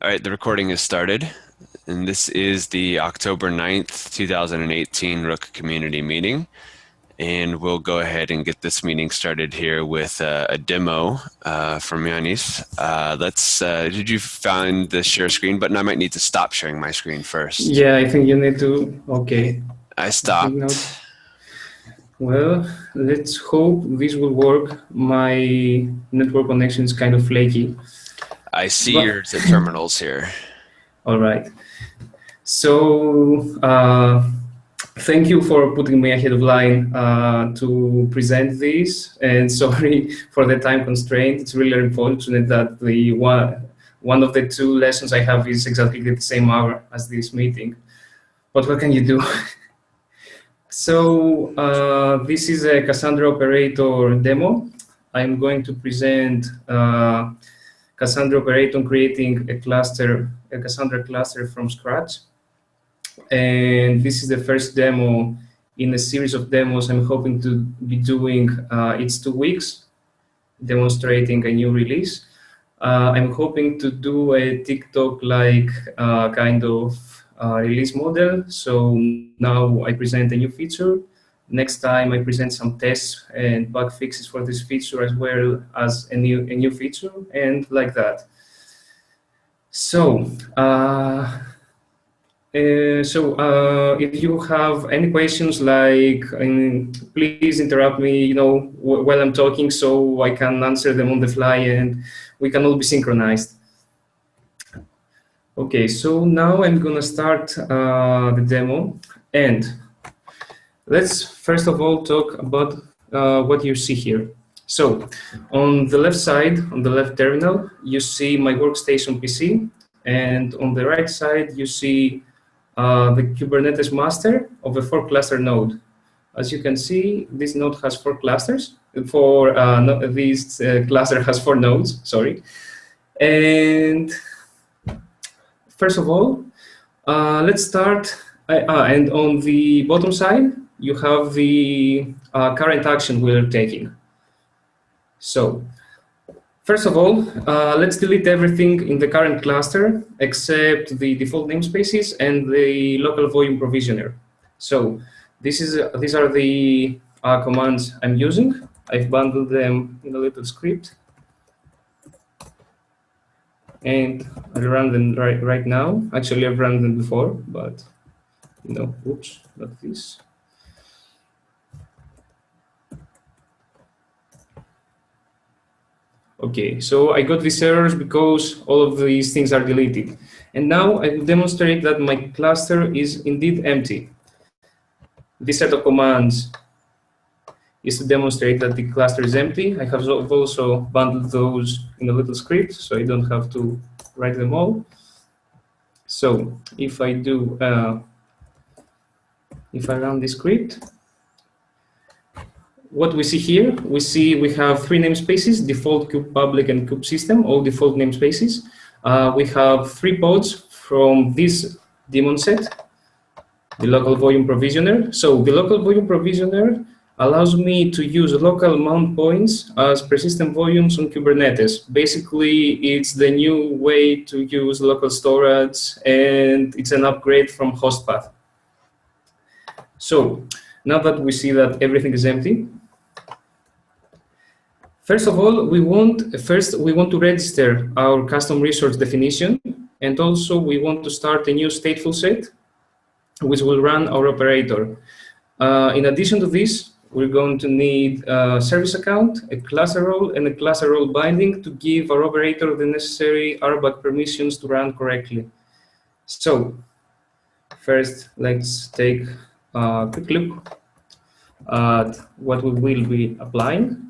All right, the recording is started, and this is the October 9th, 2018 Rook Community Meeting. And we'll go ahead and get this meeting started here with a demo from Yanis. Did you find the share screen button? I might need to stop sharing my screen first. Yeah, I think you need to, okay. I stopped. Well, let's hope this will work. My network connection is kind of flaky. I see your terminals here. All right. So thank you for putting me ahead of line to present this. And sorry for the time constraint. It's really unfortunate that the one of the two lessons I have is exactly the same hour as this meeting. But what can you do? So this is a Cassandra operator demo. I'm going to present Cassandra operator creating a Cassandra cluster from scratch. And this is the first demo in a series of demos I'm hoping to be doing. It's 2 weeks, demonstrating a new release. I'm hoping to do a TikTok-like kind of release model. So now I present a new feature. Next time I present some tests and bug fixes for this feature as well as a new feature, and like that. So if you have any questions, like please interrupt me, while I'm talking, so I can answer them on the fly and we can all be synchronized. Okay, so now I'm gonna start the demo, and let's first of all talk about what you see here. So on the left side, on the left terminal, you see my workstation PC, and on the right side, you see the Kubernetes master of a 4-cluster node. As you can see, this node has 4 clusters. This cluster has 4 nodes, sorry. And first of all, let's start. And on the bottom side, you have the current action we're taking. So first of all, let's delete everything in the current cluster except the default namespaces and the local volume provisioner. So these are the commands I'm using. I've bundled them in a little script, and I'll run them right now. Actually, I've run them before, but oops, not this. Okay, so I got these errors because all of these things are deleted. And now I will demonstrate that my cluster is indeed empty. This set of commands is to demonstrate that the cluster is empty. I have also bundled those in a little script, so I don't have to write them all. So if I run this script, what we see here, we have 3 namespaces: default, kube public, and kube system, all default namespaces. We have 3 pods from this daemon set, the local volume provisioner. So the local volume provisioner allows me to use local mount points as persistent volumes on Kubernetes. Basically, it's the new way to use local storage, and it's an upgrade from host path. So now that we see that everything is empty, first of all, we want to register our custom resource definition, and also we want to start a new stateful set, which will run our operator. In addition to this, we're going to need a service account, a cluster role, and a cluster role binding to give our operator the necessary RBAC permissions to run correctly. So first, let's take a quick look at what we will be applying.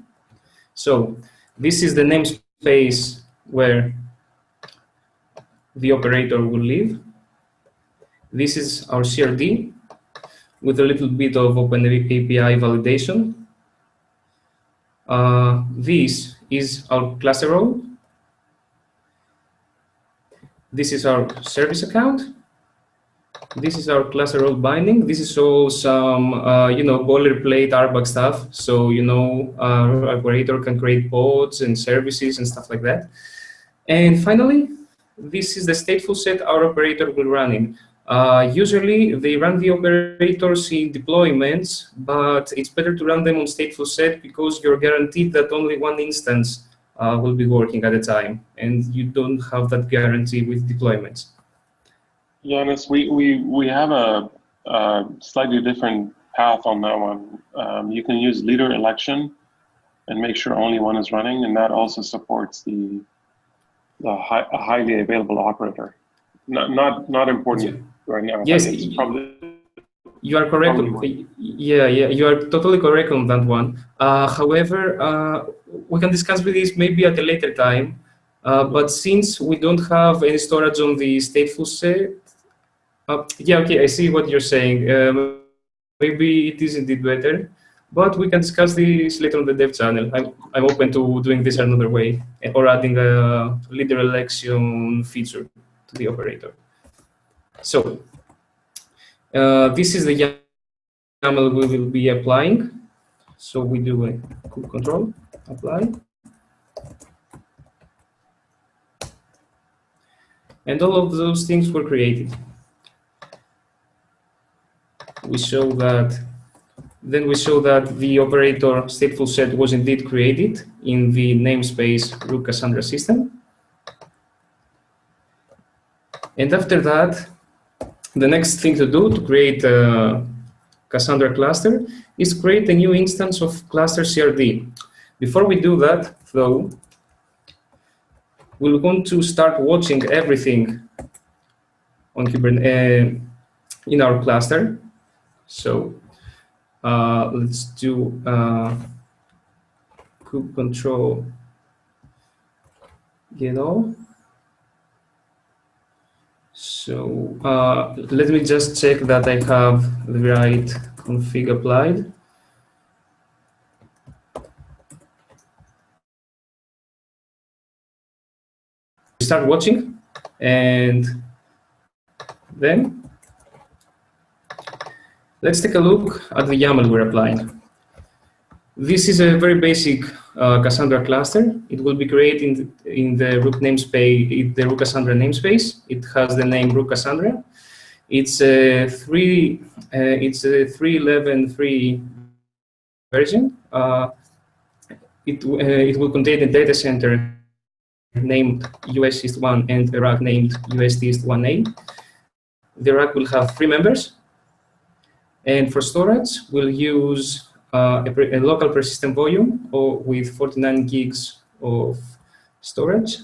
So this is the namespace where the operator will live. This is our CRD with a little bit of OpenAPI validation. This is our cluster role. This is our service account. This is our cluster role binding. This is all some, boilerplate RBAC stuff. So, our operator can create pods and services and stuff like that. And finally, this is the stateful set our operator will run in. Usually, they run the operators in deployments, but it's better to run them on stateful set because you're guaranteed that only one instance will be working at a time, and you don't have that guarantee with deployments. Yanis, we have a slightly different path on that one. You can use leader election and make sure only one is running, and that also supports a highly available operator. Not important right now. Yes, it's probably you are correct. Yeah, you are totally correct on that one. However, we can discuss with this maybe at a later time. But since we don't have any storage on the stateful set, yeah, okay, I see what you're saying. Maybe it is indeed better, but we can discuss this later on the dev channel. I'm open to doing this another way or adding a leader election feature to the operator. So this is the YAML we will be applying. So we do a quick control, apply. And all of those things were created. We show that the operator stateful set was indeed created in the namespace Rook Cassandra system. And after that, the next thing to do to create a Cassandra cluster is create a new instance of cluster CRD. Before we do that, though, we'll want to start watching everything on Kubernetes in our cluster. So let's do kube control get all. So let me just check that I have the right config applied. Start watching, and then let's take a look at the YAML we're applying. This is a very basic Cassandra cluster. It will be created in the Rook namespace, the Rook Cassandra namespace. It has the name Rook Cassandra. It's a 3.11.3 version. It will contain a data center named US East 1 and a rack named US East 1A. The rack will have 3 members. And for storage, we'll use a local persistent volume with 49 gigs of storage.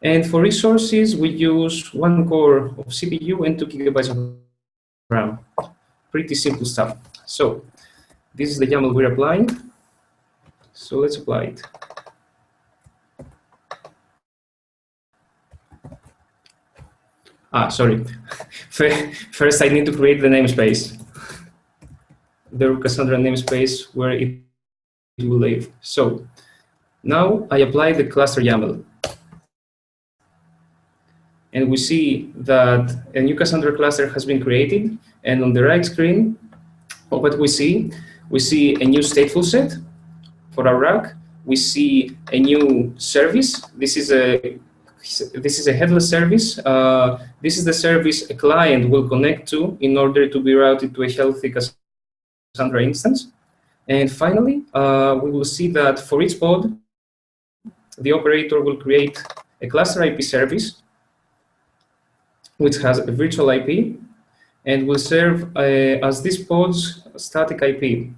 And for resources, we use 1 core of CPU and 2 gigabytes of RAM. Pretty simple stuff. So this is the YAML we're applying. So let's apply it. Sorry. First, I need to create the namespace. The Rook Cassandra namespace where it will live. So now I apply the cluster YAML. And we see that a new Cassandra cluster has been created. And on the right screen, what we see a new stateful set for our rack. We see a new service. This is a headless service. This is the service a client will connect to in order to be routed to a healthy Cassandra instance. And finally, we will see that for each pod, the operator will create a cluster IP service, which has a virtual IP, and will serve as this pod's static IP.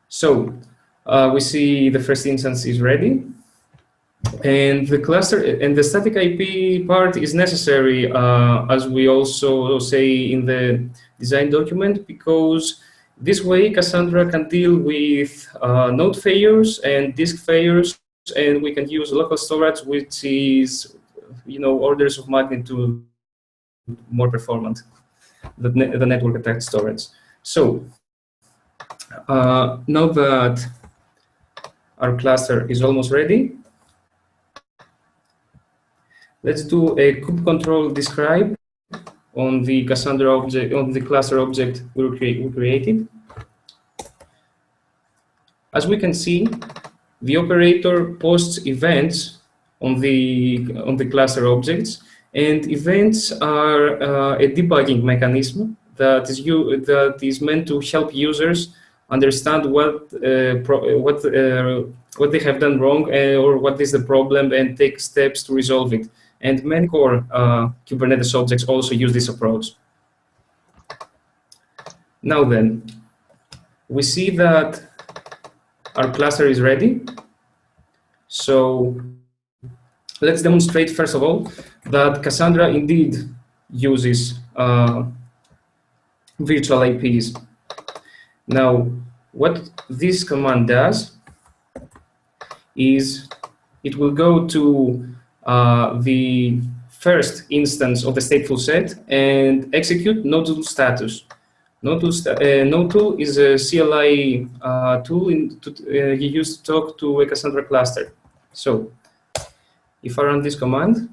So we see the first instance is ready. And the cluster and the static IP part is necessary, as we also say in the design document, because this way Cassandra can deal with node failures and disk failures, and we can use local storage, which is, orders of magnitude more performant than the network attached storage. So now that our cluster is almost ready, let's do a kube control describe on the Cassandra object, on the cluster object we created. As we can see, the operator posts events on the cluster objects, And events are a debugging mechanism that is meant to help users understand what they have done wrong or what is the problem and take steps to resolve it. And many core Kubernetes objects also use this approach. Now then, we see that our cluster is ready. So let's demonstrate, first of all, that Cassandra indeed uses virtual IPs. Now, what this command does is it will go to the first instance of the stateful set and execute nodal status. Nodal is a CLI tool you use to talk to a Cassandra cluster. So if I run this command,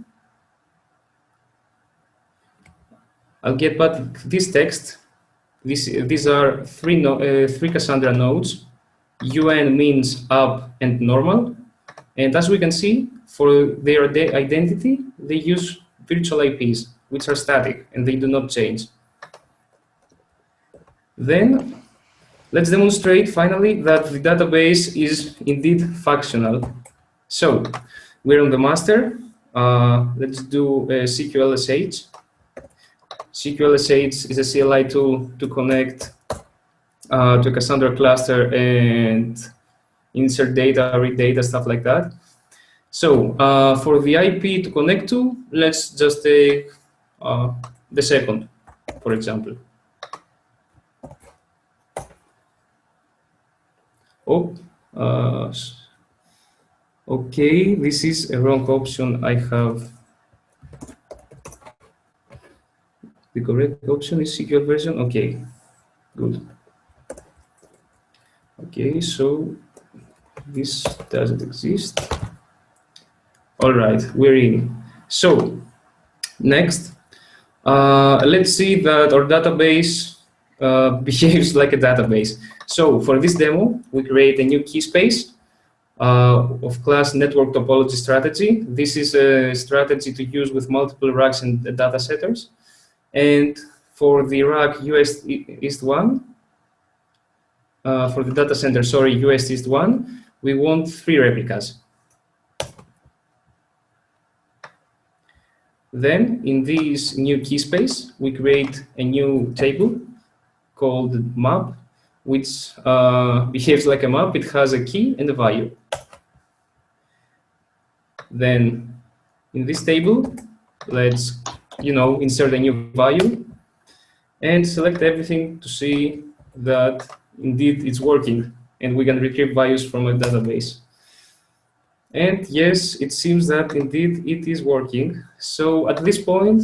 I'll get back this text. These are three Cassandra nodes. UN means up and normal. And as we can see, for their identity, they use virtual IPs, which are static and they do not change. Then let's demonstrate finally that the database is indeed functional. So we're on the master. Let's do a CQLSH. CQLSH is a CLI tool to connect to a Cassandra cluster and insert data, read data, stuff like that. So for the IP to connect to, let's just take the second, for example. Oh, okay, this is a wrong option. I have the correct option is secure version. Okay, good. Okay, so this doesn't exist. All right, we're in. So next, let's see that our database behaves like a database. So for this demo, we create a new key space of class network topology strategy. This is a strategy to use with multiple racks and data setters. And for the rack US East 1, for the data center, sorry, US East 1, we want 3 replicas. Then in this new key space, we create a new table called map, which behaves like a map. It has a key and a value. Then in this table, let's insert a new value and select everything to see that indeed it's working and we can retrieve values from a database. And yes, it seems that indeed it is working. So at this point,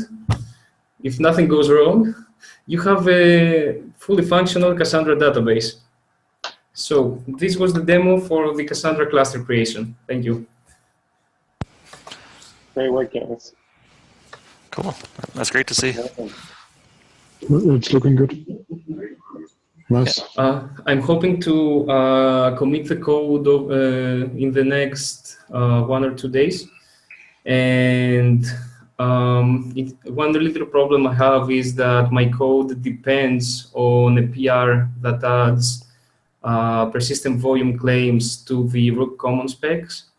if nothing goes wrong, you have a fully functional Cassandra database. So this was the demo for the Cassandra cluster creation. Thank you. Great work, Yanis. Cool. That's great to see. It's looking good. Nice. I'm hoping to commit the code in the next 1 or 2 days. And one little problem I have is that my code depends on a PR that adds persistent volume claims to the Rook common specs,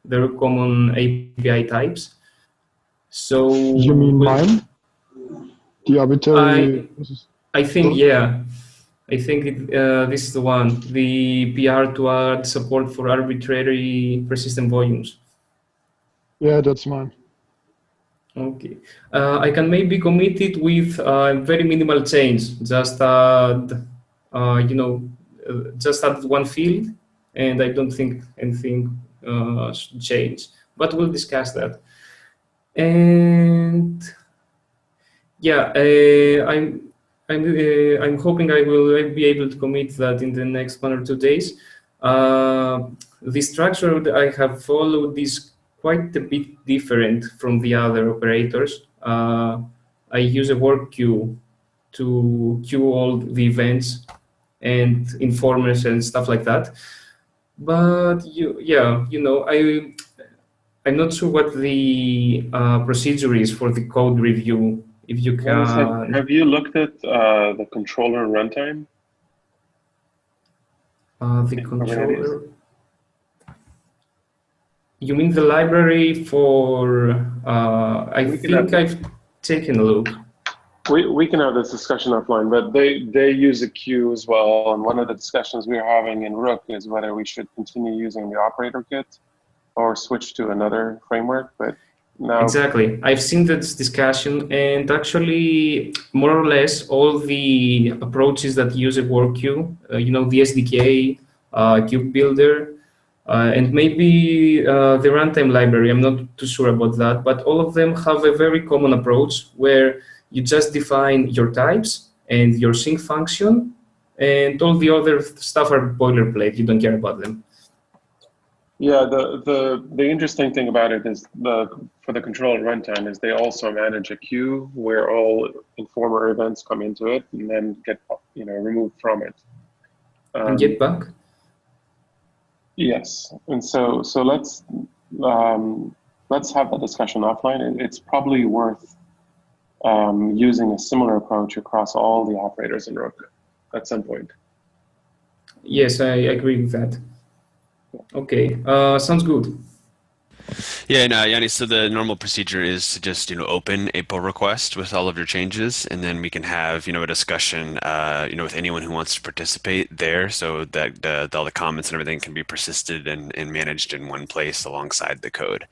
the Rook common API types. So you mean mine? The arbitrary? I think, yeah. I think this is the one, the PR to add support for arbitrary persistent volumes. Yeah, that's mine. Okay. I can maybe commit it with very minimal change. Just add, just add one field, and I don't think anything should change. But we'll discuss that. And yeah, I'm hoping I will be able to commit that in the next 1 or 2 days. The structure that I have followed is quite a bit different from the other operators. I use a work queue to queue all the events and informers and stuff like that. But I'm not sure what the procedure is for the code review. If you can, Have you looked at the controller runtime the in Kubernetes? controller. You mean the library for? I We can think have I've taken a look. we can have this discussion offline, but they use a queue as well. And one of the discussions we are having in Rook is whether we should continue using the operator kit or switch to another framework. But now, Exactly. I've seen this discussion, and actually, more or less, all the approaches that use a work queue, the SDK, Cube Builder, and maybe the runtime library, I'm not too sure about that, but all of them have a very common approach where you just define your types and your sync function, and all the other stuff are boilerplate. You don't care about them. yeah, the interesting thing about it is for the controller runtime is they also manage a queue where all informer events come into it and then get removed from it. And get back. Yes, and so let's have that discussion offline. It's probably worth using a similar approach across all the operators in Rook at some point. Yes, I agree with that. Okay, sounds good. Yeah, and Yanni, so the normal procedure is to just open a pull request with all of your changes, and then we can have a discussion with anyone who wants to participate there, so that all the comments and everything can be persisted and managed in one place alongside the code.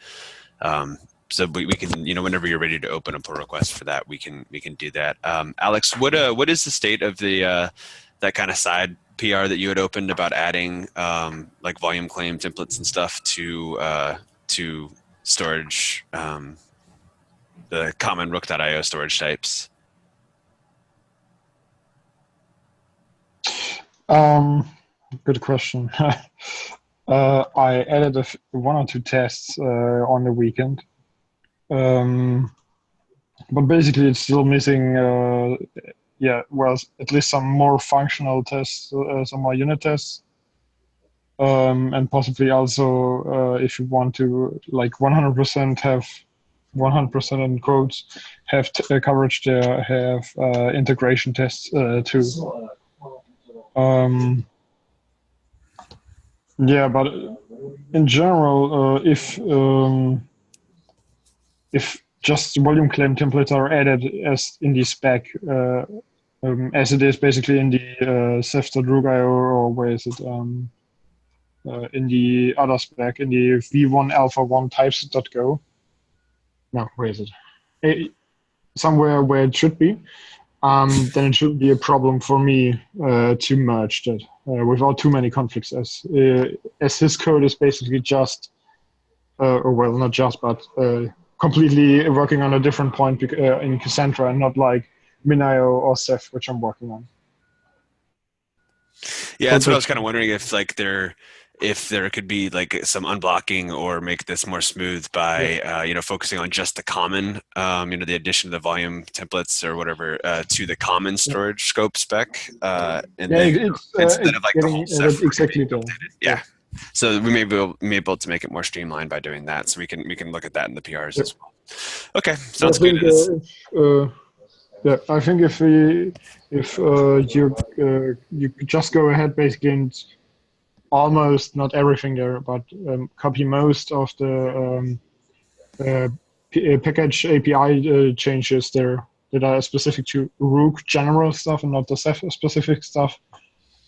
So we can whenever you're ready to open a pull request for that, we can do that. Alex, what is the state of the that kind of side PR that you had opened about adding like volume claim templates and stuff to storage, the common rook.io storage types? Good question. I added one or two tests on the weekend, but basically it's still missing. At least some more functional tests, some more unit tests. And possibly also if you want to 100% have 100% in quotes have coverage there, have integration tests too. Yeah, but in general, if just volume claim templates are added as in the spec, as it is basically in the ceph.rook.io, or where is it? In the other spec, in the v1 alpha 1 types.go. No, where is it? Somewhere where it should be. Then it shouldn't be a problem for me to merge that without too many conflicts, as his code is basically just, or well, not just, but completely working on a different point in Cassandra, and not like Minio or Ceph, which I'm working on. Yeah, that's what I was kind of wondering, if there could be like some unblocking or make this more smooth by focusing on just the common, the addition of the volume templates or whatever to the common storage scope spec, and then instead of like the whole Ceph exactly yeah. So we may be able to make it more streamlined by doing that. So we can look at that in the PRs as well. Okay, sounds good. Yeah, I think if you could just go ahead basically and almost not everything there, but copy most of the package API changes there that are specific to Rook general stuff and not the Ceph specific stuff.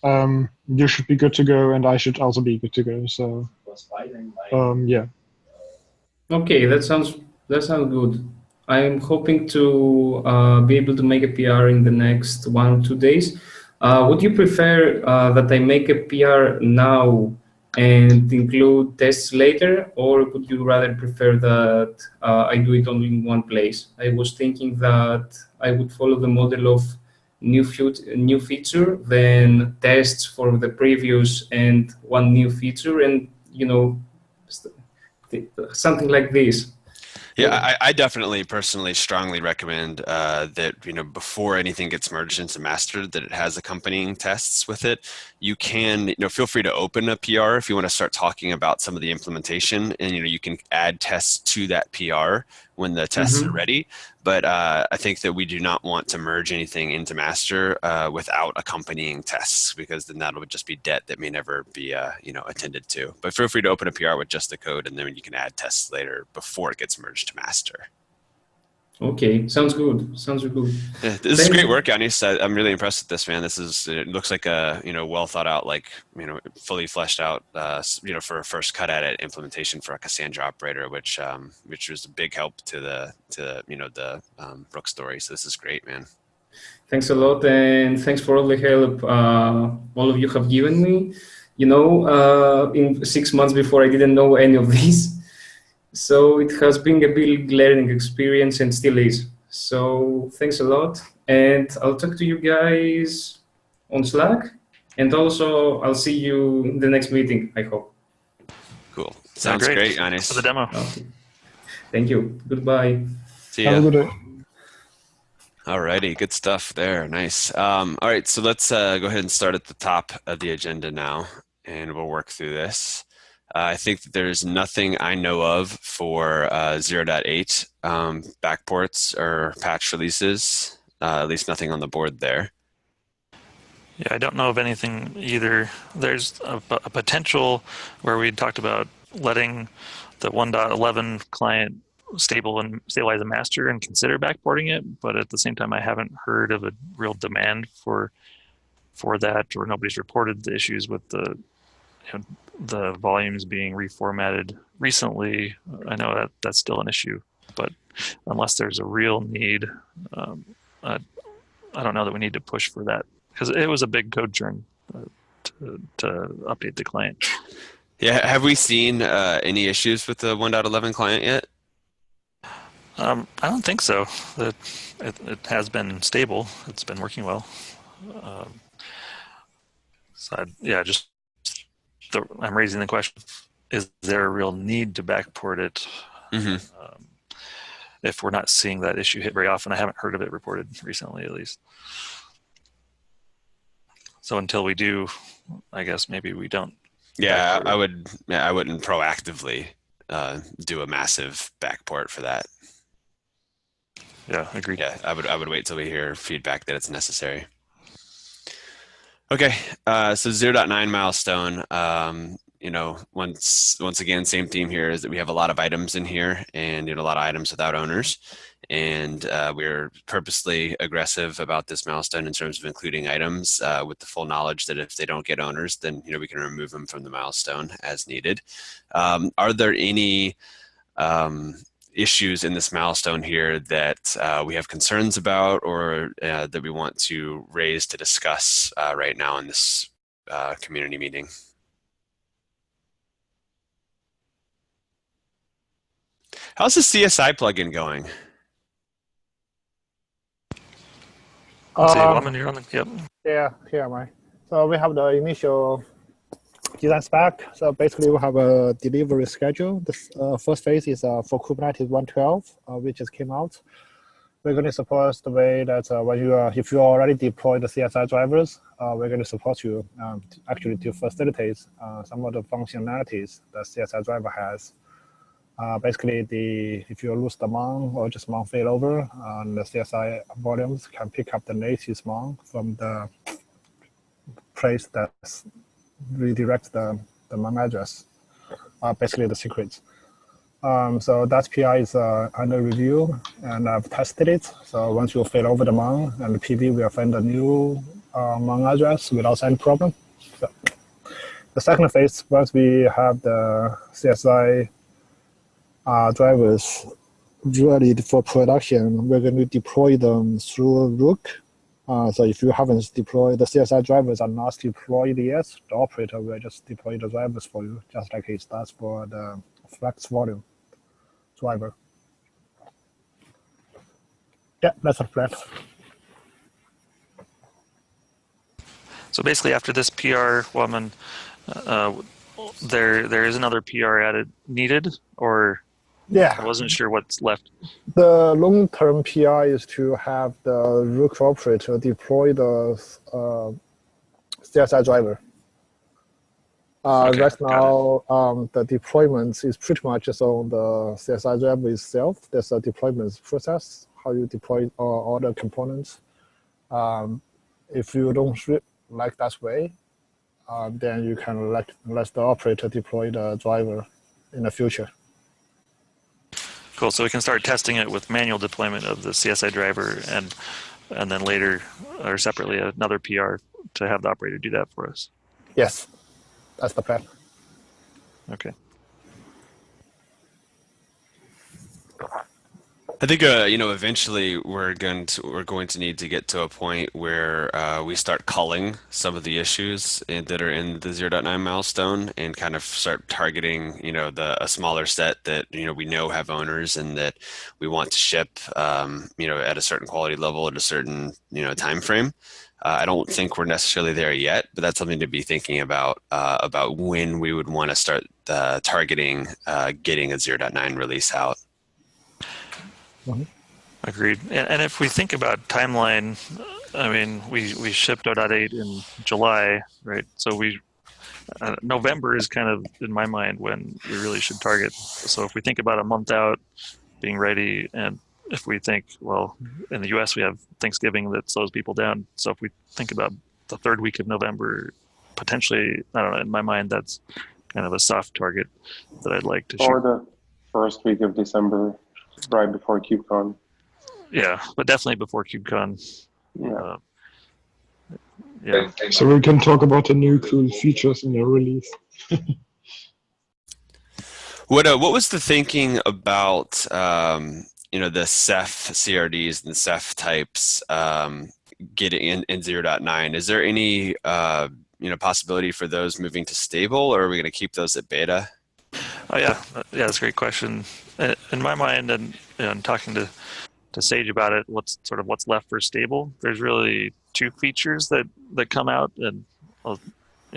You should be good to go, and I should also be good to go. So, yeah. Okay, that sounds good. I'm hoping to be able to make a PR in the next 1 or 2 days. Would you prefer that I make a PR now and include tests later, or would you rather prefer that I do it only in one place? I was thinking that I would follow the model of new feature, then tests for the previous and one new feature, and something like this. Yeah, I definitely personally strongly recommend that before anything gets merged into master, that it has accompanying tests with it. You can feel free to open a PR if you want to start talking about some of the implementation, and you can add tests to that PR when the tests are Mm-hmm. ready. But I think that we do not want to merge anything into master without accompanying tests, because then that would just be debt that may never be attended to. But feel free to open a PR with just the code, and then you can add tests later before it gets merged to master. Okay, sounds good. Sounds good. Yeah, this is Thanks. great work, Yanis. I'm really impressed with this, man. It looks like a well thought out, like fully fleshed out for a first cut at it implementation for a Cassandra operator, which was a big help to the Rook story. So this is great, man. Thanks a lot, and thanks for all the help all of you have given me. In 6 months before, I didn't know any of this. So it has been a big learning experience and still is. So thanks a lot. And I'll talk to you guys on Slack. And also, I'll see you in the next meeting, I hope. Cool. Sounds Great. great, Thanks for the Yanis. demo. Okay. Thank you. Goodbye. See Have a ya. good day. Alrighty, good stuff there. Nice. All right, so let's go ahead and start at the top of the agenda now, and we'll work through this. I think that there's nothing I know of for 0.8 backports or patch releases, at least nothing on the board there. Yeah, I don't know of anything either. There's a potential where we talked about letting the 1.11 client stabilize a master and consider backporting it, but at the same time, I haven't heard of a real demand for that, or nobody's reported the issues with the volumes being reformatted recently. I know that's still an issue, but unless there's a real need, I don't know that we need to push for that, because it was a big code churn to update the client. Yeah, have we seen any issues with the 1.11 client yet? I don't think so. It has been stable. It's been working well. I'm raising the question: is there a real need to backport it? If we're not seeing that issue hit very often, I haven't heard of it reported recently, at least. So until we do, I guess maybe we don't. Yeah, I wouldn't proactively do a massive backport for that. Yeah, agreed. Yeah, I would wait till we hear feedback that it's necessary. Okay, so 0.9 milestone. Once again, same theme here is that we have a lot of items in here, and a lot of items without owners, and we're purposely aggressive about this milestone in terms of including items with the full knowledge that if they don't get owners, then we can remove them from the milestone as needed. Are there any issues in this milestone here that we have concerns about, or that we want to raise to discuss right now in this community meeting? How's the CSI plugin going? See, Waman, you're on the, yep. Yeah, here am I. So we have the initial design spec. So basically we have a delivery schedule. The first phase is for Kubernetes 1.12, which just came out. We're going to support the way that if you already deployed the CSI drivers, we're going to support you actually to facilitate some of the functionalities that CSI driver has. Basically, if you lose the mount or just mount failover, the CSI volumes can pick up the latest mount from the place that redirects the mount address, basically the secrets. So that PI is under review, and I've tested it. So once you fail over the mount, and the PV will find a new mount address without any problem. So the second phase, once we have the CSI drivers ready for production, we're going to deploy them through Rook. So if you haven't deployed, the CSI drivers are not deployed yet, the operator will just deploy the drivers for you, just like it does for the flex volume driver. Yeah, that's the plan. So basically, after this PR, Waman, there is another PR needed, or Yeah. I wasn't sure what's left. The long-term PR is to have the Rook operator deploy the CSI driver. Okay, Right got it. now, the deployment is pretty much just on the CSI driver itself. There's a deployment process, how you deploy all the components. If you don't like that way, then you can let the operator deploy the driver in the future. Cool. So we can start testing it with manual deployment of the CSI driver, and then later or separately another PR to have the operator do that for us. Yes, that's the plan. Okay. I think eventually we're going to need to get to a point where we start culling some of the issues that are in the 0.9 milestone and kind of start targeting a smaller set that we know have owners and that we want to ship at a certain quality level at a certain time frame. I don't think we're necessarily there yet, but that's something to be thinking about when we would want to start targeting getting a 0.9 release out. Agreed. And if we think about timeline, I mean, we shipped 0.8 in July, right? So November is kind of, in my mind, when we really should target. So if we think about a month out being ready, and if we think, well, in the US, we have Thanksgiving that slows people down. So if we think about the third week of November, potentially, I don't know, in my mind, that's kind of a soft target that I'd like to shoot. Or the first week of December, right before KubeCon. Yeah, but definitely before KubeCon. Yeah. Yeah. So we can talk about the new cool features in the release. What was the thinking about the Ceph CRDs and the Ceph types getting in 0.9? Is there any possibility for those moving to stable, or are we going to keep those at beta? Oh yeah, that's a great question. In my mind, and talking to Sage about it, what's left for stable? There's really two features that come out, and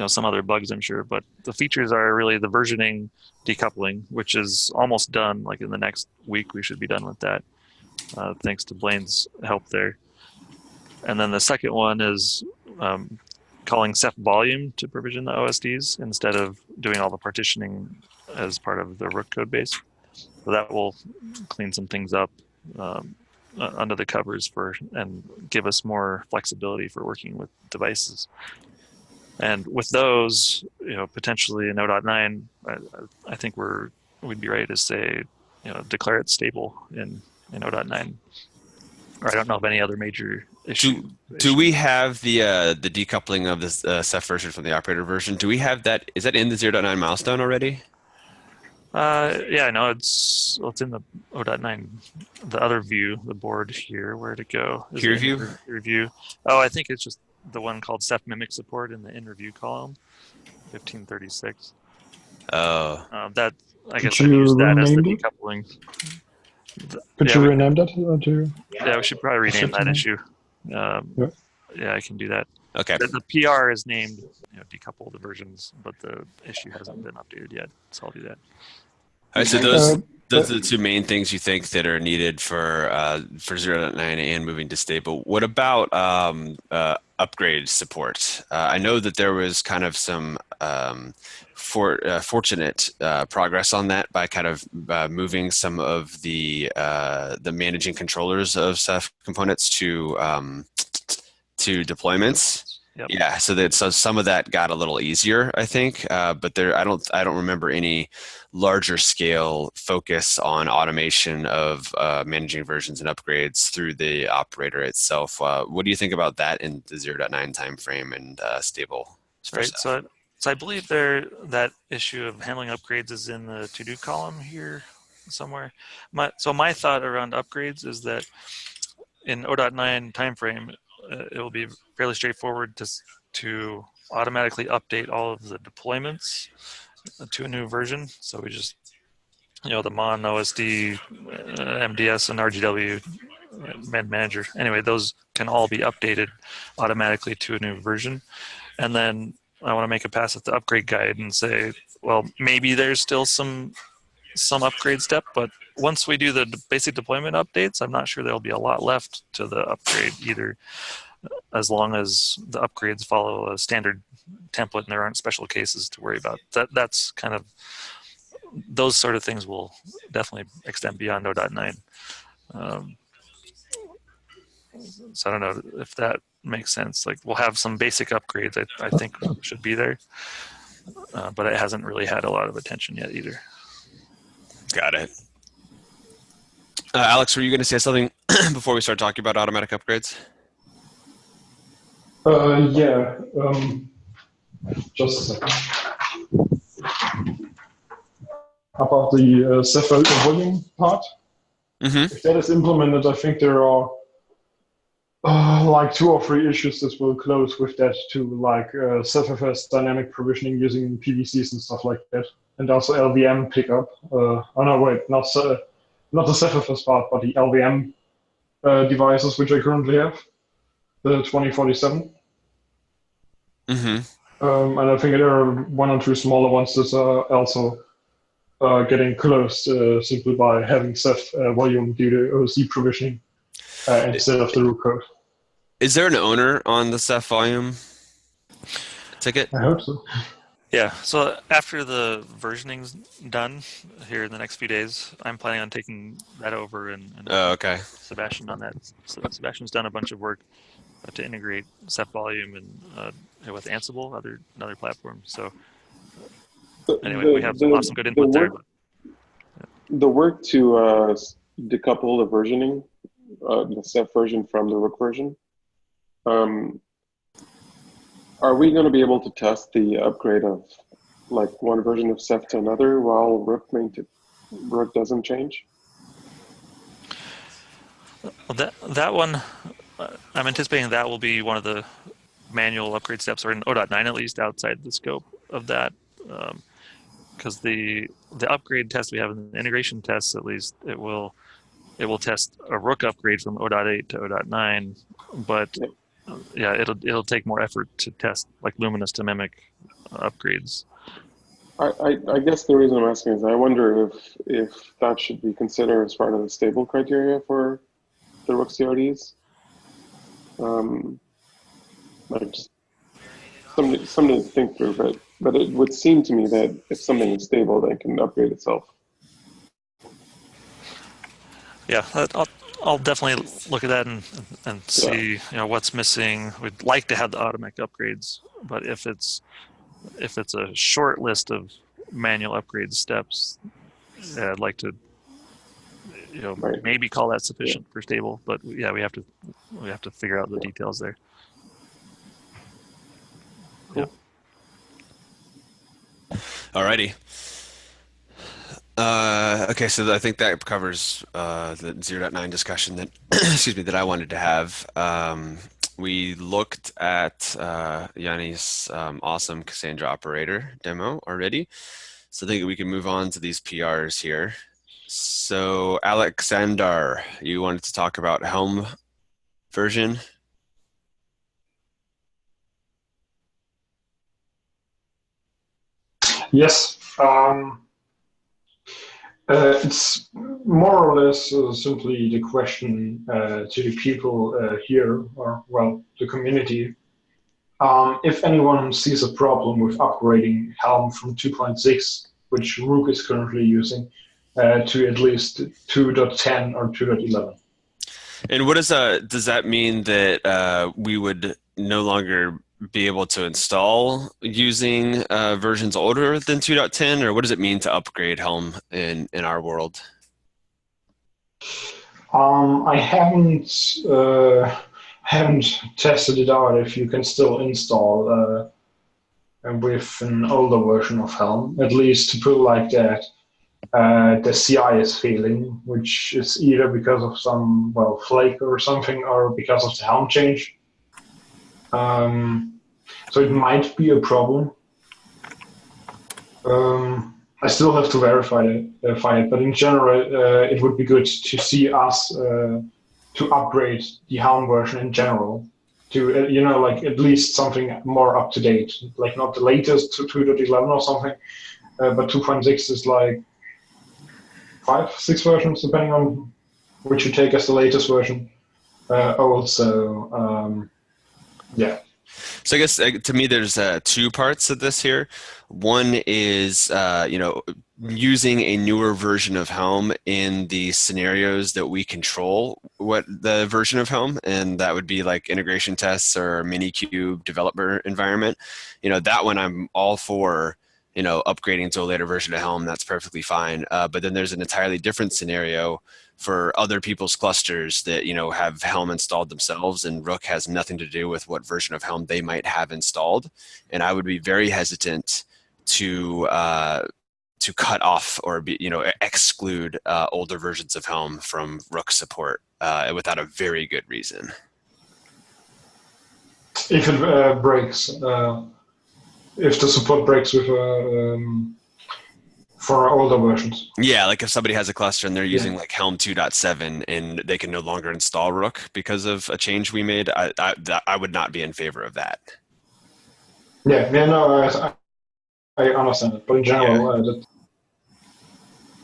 some other bugs, I'm sure. But the features are really the versioning decoupling, which is almost done. Like in the next week, we should be done with that, thanks to Blaine's help there. And then the second one is calling Ceph volume to provision the OSDs instead of doing all the partitioning as part of the Rook code base. So that will clean some things up under the covers and give us more flexibility for working with devices. And with those, potentially in 0.9, I think we'd be ready to say, declare it stable in 0.9. Or I don't know of any other major issue. Do we have the decoupling of this Ceph version from the operator version? Do we have that? Is that in the 0.9 milestone already? Yeah, no, it's in the 0.9. The other view, the board here, where'd it go? Peer review? Review. Oh, I think it's just the one called Ceph mimic support in the in review column, 1536. Oh. That I guess I used that as the decoupling. Could you rename that? Yeah, we should probably rename that issue. Yeah, I can do that. Okay. The PR is named decouple the versions, but the issue hasn't been updated yet, so I'll do that. All right, so those are the two main things you think that are needed for 0.9 and moving to stable. What about upgrade support? I know that there was kind of some fortunate progress on that by kind of moving some of the managing controllers of Ceph components to deployments. Yep. Yeah, so some of that got a little easier, I think, but I don't remember any larger scale focus on automation of managing versions and upgrades through the operator itself. What do you think about that in the 0.9 timeframe and stable? Right. So I believe that issue of handling upgrades is in the to-do column here somewhere. My thought around upgrades is that in 0.9 timeframe, it will be fairly straightforward to automatically update all of the deployments to a new version. So we just, the Mon, OSD, MDS, and RGW, manager. Anyway, those can all be updated automatically to a new version. And then I want to make a pass at the upgrade guide and say, well, maybe there's still some some upgrade step, but once we do the basic deployment updates, I'm not sure there'll be a lot left to the upgrade either, as long as the upgrades follow a standard template and there aren't special cases to worry about. That's kind of, those sort of things will definitely extend beyond 0.9. So I don't know if that makes sense. Like, we'll have some basic upgrades I think should be there, but it hasn't really had a lot of attention yet either. Got it. Alex, were you going to say something before we start talking about automatic upgrades? Yeah. Just a second. About the Ceph volume part. Mm-hmm. If that is implemented, I think there are like 2 or 3 issues that will close with that too, like Cephfs dynamic provisioning using PVCs and stuff like that, and also LVM pickup. Oh no, wait, not the Cephfs part, but the LVM devices which I currently have, the 2047. Mm-hmm. And I think there are 1 or 2 smaller ones that are also getting closed simply by having Ceph volume due to OC provisioning instead of the root code. Is there an owner on the Ceph volume ticket? I hope so. Yeah, so after the versioning's done here in the next few days, I'm planning on taking that over and Oh, okay. Sebastian on that. So Sebastian's done a bunch of work to integrate Ceph volume and with Ansible, another platform. So anyway, we have some good input there. The work to decouple the versioning, the Ceph version from the Rook version. Are we going to be able to test the upgrade of like one version of Ceph to another while Rook doesn't change? Well, that one, I'm anticipating that will be one of the manual upgrade steps, or in 0.9 at least, outside the scope of that. Because the upgrade test we have in the integration tests, at least, it will test a Rook upgrade from 0.8 to 0.9, but yeah, it'll take more effort to test like Luminous to mimic upgrades. I guess the reason I'm asking is I wonder if that should be considered as part of the stable criteria for the Rook CRDs. Like just something to think through, but it would seem to me that if something is stable, then it can upgrade itself. Yeah, I'll definitely look at that and see what's missing. We'd like to have the automatic upgrades, but if it's a short list of manual upgrade steps, I'd like to maybe call that sufficient for stable. But yeah, we have to figure out the details there. Cool. Yeah. Alrighty. Okay, so I think that covers the 0.9 discussion that that I wanted to have. We looked at Yanni's awesome Cassandra operator demo already, so I think we can move on to these PRs here. So Alexander, you wanted to talk about Helm version? Yes. It's more or less simply the question to the people here, or well, the community. If anyone sees a problem with upgrading Helm from 2.6, which Rook is currently using, to at least 2.10 or 2.11. And what does that mean that we would no longer be able to install using versions older than 2.10, or what does it mean to upgrade Helm in our world? I haven't tested it out if you can still install with an older version of Helm, at least to put it like that. The CI is failing, which is either because of some flake or something, or because of the Helm change. So it might be a problem. I still have to verify it, but in general, it would be good to see us to upgrade the Helm version in general to like at least something more up to date, like not the latest to 2.11 or something, but 2.6 is like 5, 6 versions, depending on which you take as the latest version. Yeah. So I guess to me, there's two parts of this here. One is, using a newer version of Helm in the scenarios that we control what the version of Helm, and that would be like integration tests or Minikube developer environment. That one I'm all for, upgrading to a later version of Helm. That's perfectly fine. But then there's an entirely different scenario for other people's clusters that have Helm installed themselves, and Rook has nothing to do with what version of Helm they might have installed. And I would be very hesitant to cut off or exclude older versions of Helm from Rook support without a very good reason. If it breaks, if the support breaks with for older versions. Yeah, like if somebody has a cluster and they're using like Helm 2.7 and they can no longer install Rook because of a change we made, I would not be in favor of that. I understand it, but in general, that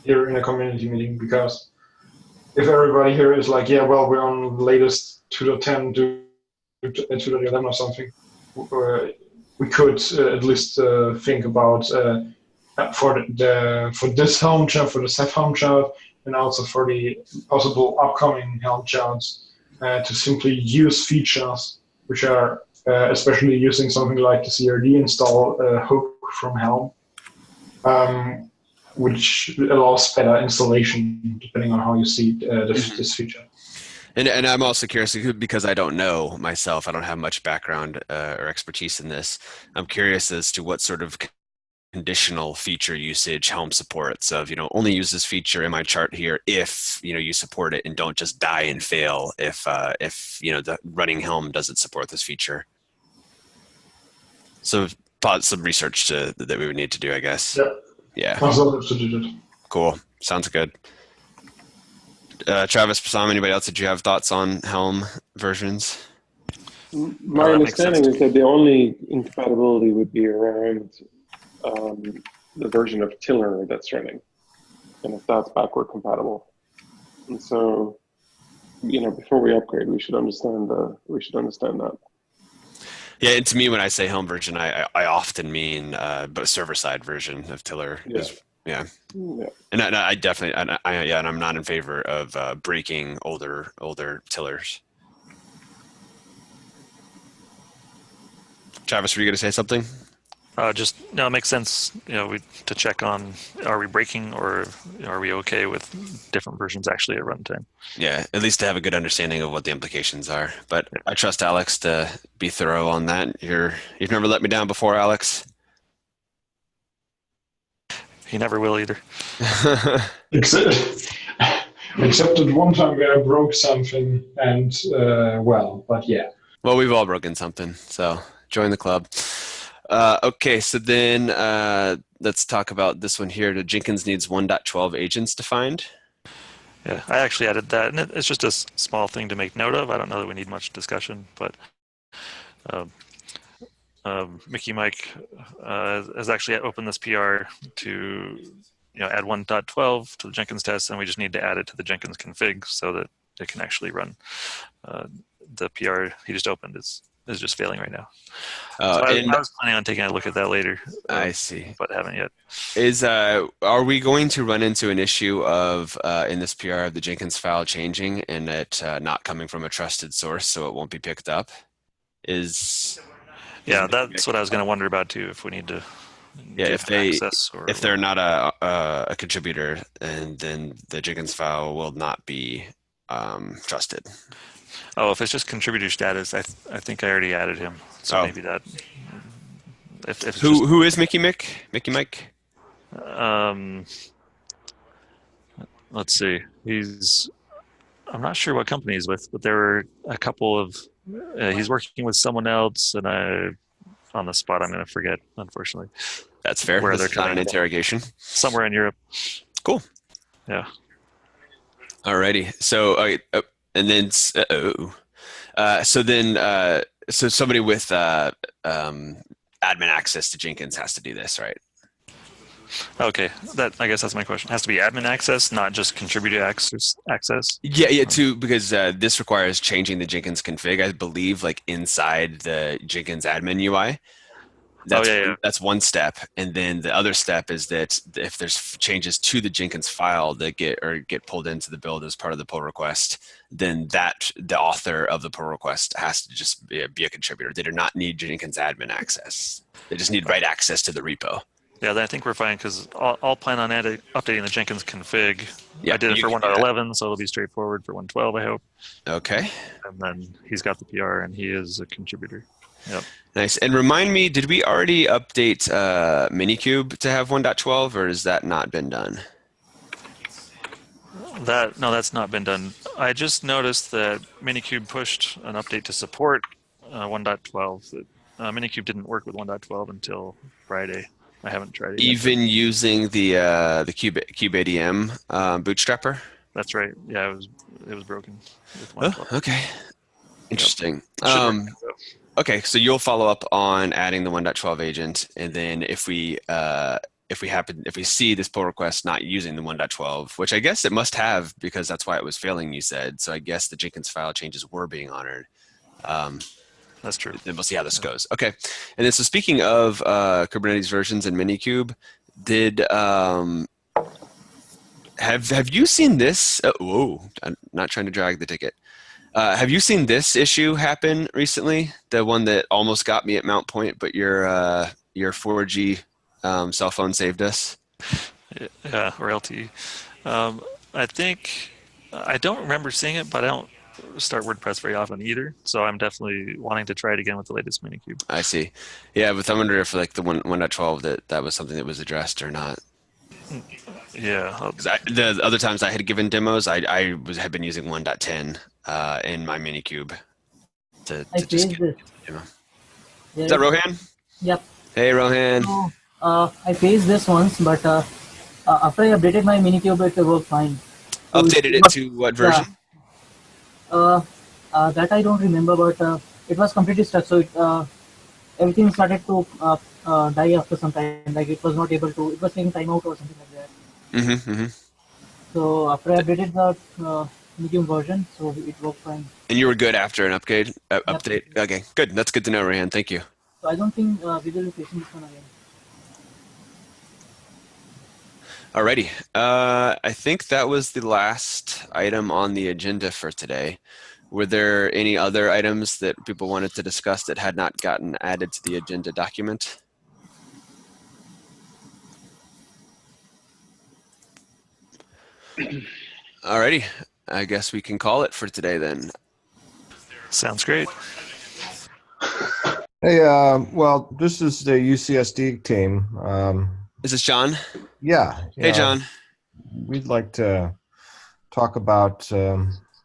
you're in a community meeting, because if everybody here is like, we're on the latest 2.10 to 2.11 or something, we could at least think about for this Helm chart, for the set Helm chart, and also for the possible upcoming Helm charts, to simply use features which are especially using something like the CRD install hook from Helm, which allows better installation depending on how you see this feature. And I'm also curious, because I don't know myself, I don't have much background or expertise in this. I'm curious as to what sort of conditional feature usage Helm supports, of only use this feature in my chart here if you support it, and don't just die and fail if the running Helm doesn't support this feature. So some research that we would need to do, I guess. Yeah. Cool. Sounds good. Travis, Bassam, anybody else? Did you have thoughts on Helm versions? My understanding is that the only incompatibility would be around the version of Tiller that's running, and if that's backward compatible. And so, before we upgrade, we should understand that. Yeah, and to me, when I say Helm version, I often mean but server-side version of Tiller. Yeah. And I definitely, and I'm not in favor of breaking older Tillers. Travis, were you going to say something? It makes sense, to check on, are we breaking or are we okay with different versions actually at runtime? Yeah, at least to have a good understanding of what the implications are. But I trust Alex to be thorough on that. You've never let me down before, Alex. He never will either. Except that one time where I broke something, and but yeah. Well, we've all broken something, so join the club. Okay, so then let's talk about this one here. The Jenkins needs 1.12 agents defined. Yeah, I actually added that, and it's just a small thing to make note of. I don't know that we need much discussion, but Mickey Mike has actually opened this PR to add 1.12 to the Jenkins test, and we just need to add it to the Jenkins config so that it can actually run. The PR he just opened is just failing right now. So I was planning on taking a look at that later. I see, but haven't yet. Are we going to run into an issue of in this PR of the Jenkins file changing and it not coming from a trusted source, so it won't be picked up? That's what I was going to wonder about too. If we need to, if they're not a contributor, and then the Jenkins file will not be trusted. Oh, if it's just contributor status, I think I already added him. So maybe that. Who is Mickey Mike? Let's see. I'm not sure what company he's with, but there were a couple of. He's working with someone else, and on the spot, I'm going to forget. Unfortunately, that's fair. Where they're on an interrogation somewhere in Europe. Cool. Yeah. Alrighty. So. And then, so somebody with admin access to Jenkins has to do this, right? Okay, I guess that's my question. It has to be admin access, not just contributor access. Yeah, too, because this requires changing the Jenkins config, I believe, like inside the Jenkins admin UI. Oh yeah. That's one step, and then the other step is that if there's changes to the Jenkins file that get pulled into the build as part of the pull request, then the author of the pull request has to just be a contributor. They do not need Jenkins admin access. They just need write access to the repo. Yeah, I think we're fine because I'll plan on updating the Jenkins config. Yeah, I did it you for can do that. 1.11, so it'll be straightforward for 1.12, I hope. Okay. And then he's got the PR, and he is a contributor. Yep. Nice. And remind me, did we already update Minikube to have 1.12, or has that not been done? No, that's not been done. I just noticed that Minikube pushed an update to support 1.12. Minikube didn't work with 1.12 until Friday. I haven't tried it yet. Even using the KubeADM bootstrapper? That's right. Yeah, it was broken with 1.12. Oh, okay. Interesting. Yep. Okay, so you'll follow up on adding the 1.12 agent, and then if we see this pull request not using the 1.12, which I guess it must have because that's why it was failing, you said. So I guess the Jenkins file changes were being honored. That's true. Then we'll see how this goes. Okay, and then so speaking of Kubernetes versions and Minikube, have you seen this? Whoa, I'm not trying to drag the ticket. Have you seen this issue happen recently? The one that almost got me at Mount Point, but your 4G cell phone saved us? Yeah, or LTE. I think, I don't remember seeing it, but I don't start WordPress very often either. So I'm definitely wanting to try it again with the latest Minikube. I see. Yeah, but I wonder if like the 1.12 that was something that was addressed or not. Yeah. The other times I had given demos, I had been using 1.10 in my Minikube to just get it. demo. Is that Rohan? Yep. Hey, Rohan. So, I faced this once, but after I updated my Minikube, it worked fine. So Updated it to what version? That I don't remember, but it was completely stuck. So everything started to die after some time. Like it was not able to. It was taking timeout or something like that. So after I updated the medium version, so it worked fine. And you were good after an update? Yep. Okay, good. That's good to know, Rohan. Thank you. So I don't think we will be facing this one again. Alrighty. I think that was the last item on the agenda for today. Were there any other items that people wanted to discuss that had not gotten added to the agenda document? Alrighty. I guess we can call it for today then. Sounds great. Hey, well, this is the UCSD team. Is this John? Yeah. Hey, John. We'd like to talk about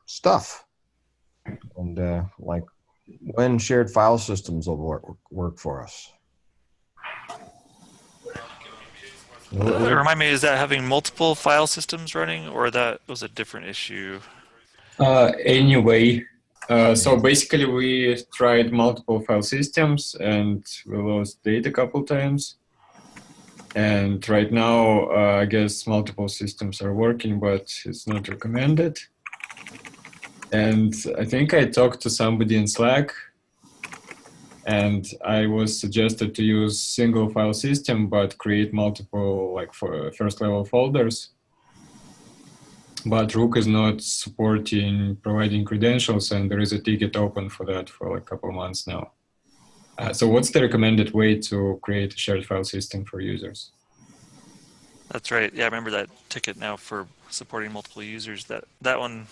stuff and like when shared file systems will work for us. Remind me, is that having multiple file systems running, or that was a different issue? Anyway, so basically we tried multiple file systems and we lost data a couple times. And right now, I guess multiple systems are working, but it's not recommended. And I think I talked to somebody in Slack, and I was suggested to use single file system, but create multiple like for first level folders. But Rook is not supporting providing credentials, and there is a ticket open for that for like a couple of months now. So what's the recommended way to create a shared file system for users? That's right. Yeah, I remember that ticket now for supporting multiple users. That one,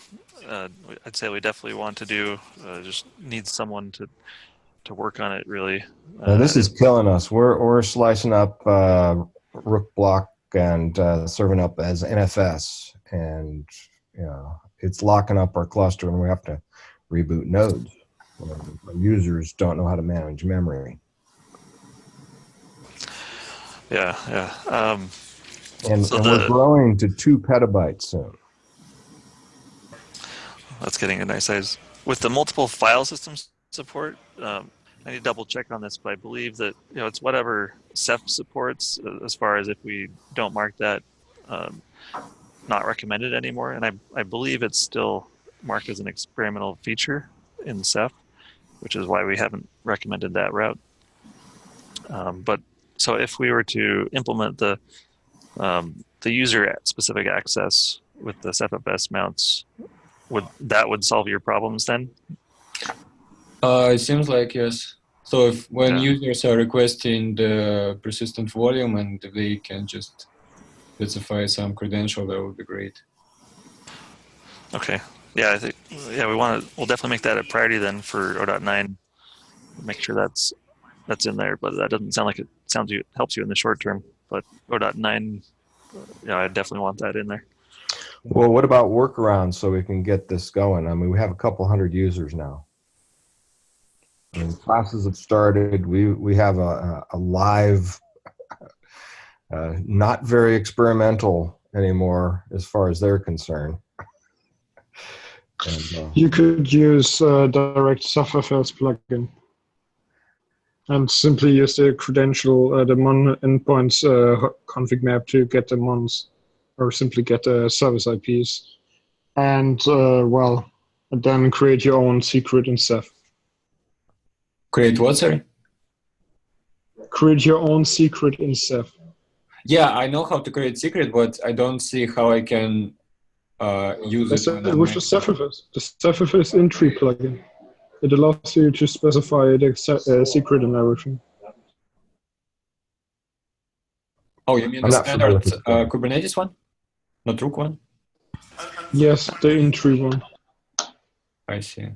I'd say we definitely want to do. Just needs someone to work on it really. This is killing us. We're slicing up Rook block and serving up as NFS, and it's locking up our cluster, and we have to reboot nodes. Our users don't know how to manage memory. Yeah. And we're growing to 2 petabytes soon. That's getting a nice size. With the multiple file systems support, I need to double check on this, but I believe that it's whatever Ceph supports as far as if we don't mark that not recommended anymore. And I believe it's still marked as an experimental feature in Ceph, which is why we haven't recommended that route. But so if we were to implement the user-specific access with the CephFS mounts, would solve your problems then? It seems like yes. So if when Yeah. users are requesting the persistent volume and they can just specify some credential, that would be great. Okay. Yeah, I think we'll definitely make that a priority then for 0.9. Make sure that's in there, but that doesn't sound like it helps you in the short term. But 0.9, I definitely want that in there. Well, what about workarounds so we can get this going? I mean, we have a couple hundred users now. I mean, classes have started. We have a live, not very experimental anymore as far as they're concerned. And, you could use direct CephFS plugin and simply use the credential, the mon endpoints config map to get the mons, or simply get the service IPs, and then create your own secret in Ceph. Create what, sorry? Create your own secret in Ceph. Yeah, I know how to create secret, but I don't see how I can use it. With the CephFS entry plugin. It allows you to specify the secret and everything. Oh, you mean I'm the not familiar standard with it. Kubernetes one? Not Rook one? Yes, the entry one. I see.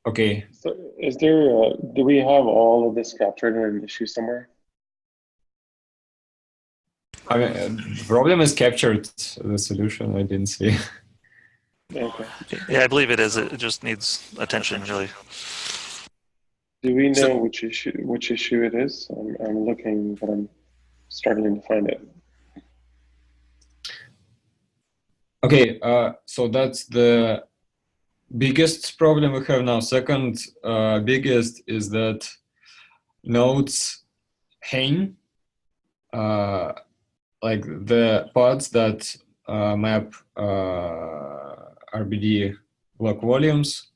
Okay. So is there, do we have all of this captured in an issue somewhere? I mean, the problem is captured. The solution I didn't see. Okay. Yeah, I believe it is. It just needs attention, really. Do we know which issue it is? I'm looking, but I'm struggling to find it. Okay, so that's the biggest problem we have now. Second biggest is that nodes hang, like the pods that map RBD block volumes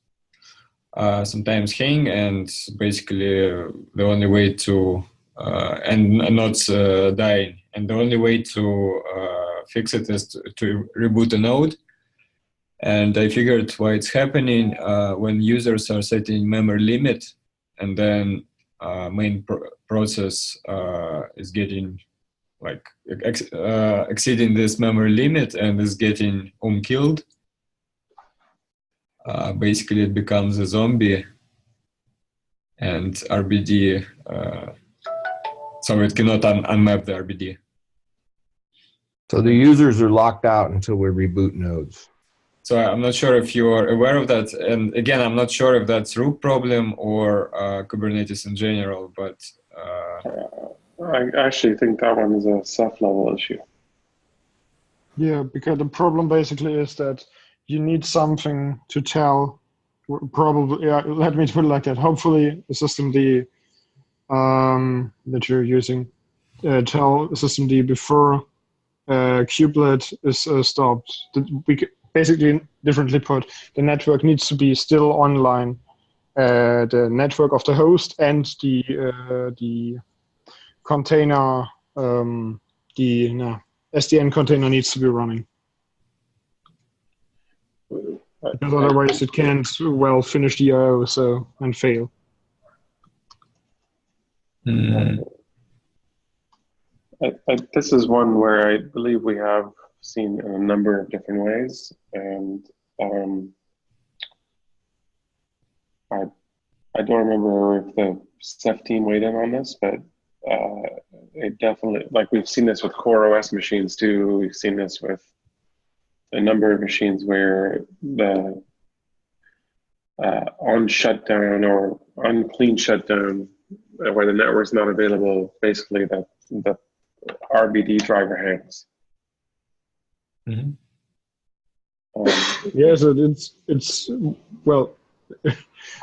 sometimes hang, and basically the only way to and nodes dying, and the only way to fix it is to reboot a node. And I figured why it's happening when users are setting memory limit, and then main process is getting like exceeding this memory limit and is getting killed. Basically, it becomes a zombie, and RBD, so it cannot unmap the RBD. So the users are locked out until we reboot nodes. So I'm not sure if you are aware of that. And again, I'm not sure if that's Rook problem or Kubernetes in general, but... I actually think that one is a Ceph level issue. Yeah, because the problem basically is that you need something to tell, probably, yeah, let me put it like that. Hopefully the systemd that you're using tell systemd before kubelet is stopped. We basically, differently put, the network needs to be still online. The network of the host and the container, the SDN container needs to be running. Because otherwise it can't finish the IO and fail. This is one where I believe we have seen in a number of different ways, and I don't remember if the Ceph team weighed in on this, but it definitely, like we've seen this with Core OS machines too. We've seen this with a number of machines where the on shutdown or unclean shutdown, where the network's not available, basically the RBD driver hangs. Mm-hmm. Yeah, so it's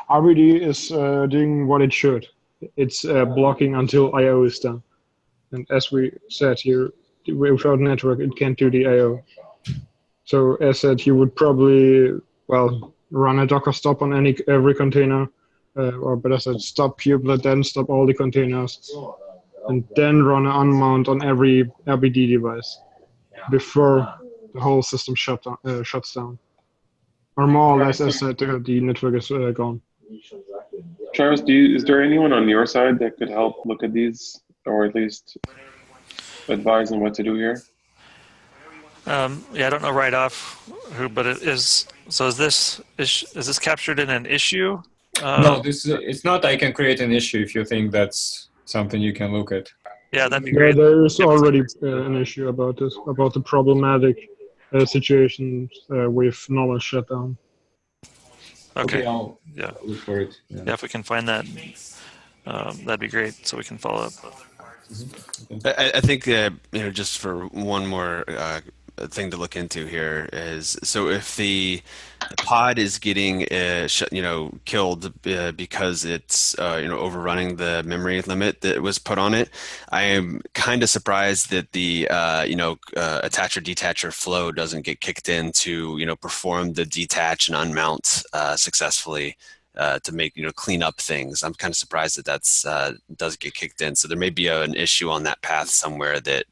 RBD is doing what it should. It's blocking until I/O is done. And as we said here, without network, it can't do the I/O. So as said, you would probably, well, run a Docker stop on every container, or better said, stop kubelet, then stop all the containers, and then run an unmount on every RBD device before the whole system shuts down. Or more or less, as said, the network is gone. Travis, is there anyone on your side that could help look at these, or at least advise on what to do here? Yeah, I don't know right off who, but it is. So is this captured in an issue? No, it's not. I can create an issue if you think that's something you can look at. Yeah, that'd be Yeah, great. there is already an issue about this, about the problematic situations with normal shutdown. Okay. I'll Yeah. look for it. Yeah. Yeah, if we can find that, that'd be great. So we can follow up. I think just for one more thing to look into here is, so if the pod is getting killed because it's overrunning the memory limit that was put on it, I am kind of surprised that the attacher detacher flow doesn't get kicked in to perform the detach and unmount successfully. To make clean up things. I'm kind of surprised that that's does get kicked in. So there may be an issue on that path somewhere that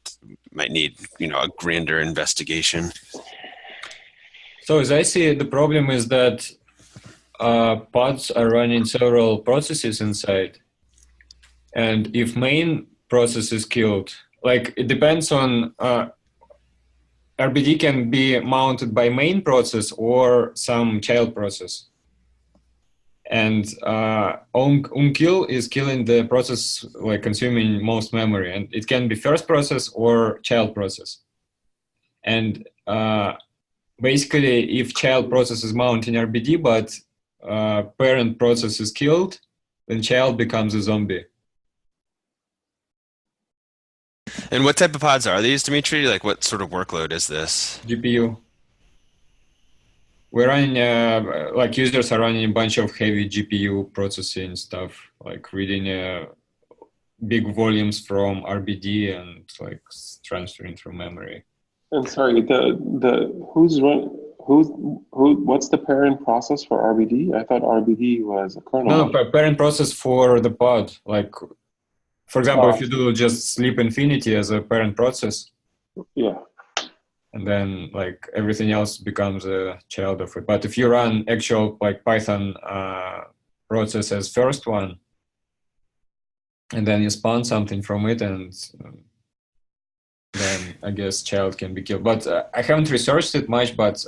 might need a grander investigation. So as I see it, the problem is that pods are running several processes inside, and if main process is killed, like it depends on RBD can be mounted by main process or some child process. And unkill is killing the process, like consuming most memory, and it can be first process or child process. And basically, if child process is mounting RBD but parent process is killed, then child becomes a zombie. And what type of pods are these, Dimitri? Like, what sort of workload is this? GPU. We're running, like users are running a bunch of heavy GPU processing stuff, like reading big volumes from RBD and like transferring through memory. And sorry, what's the parent process for RBD? I thought RBD was a kernel. No, parent process for the pod. Like, for example, if you do just sleep infinity as a parent process, yeah, and then like everything else becomes a child of it. But if you run actual like Python process as first one, and then you spawn something from it, and then I guess child can be killed. But I haven't researched it much, but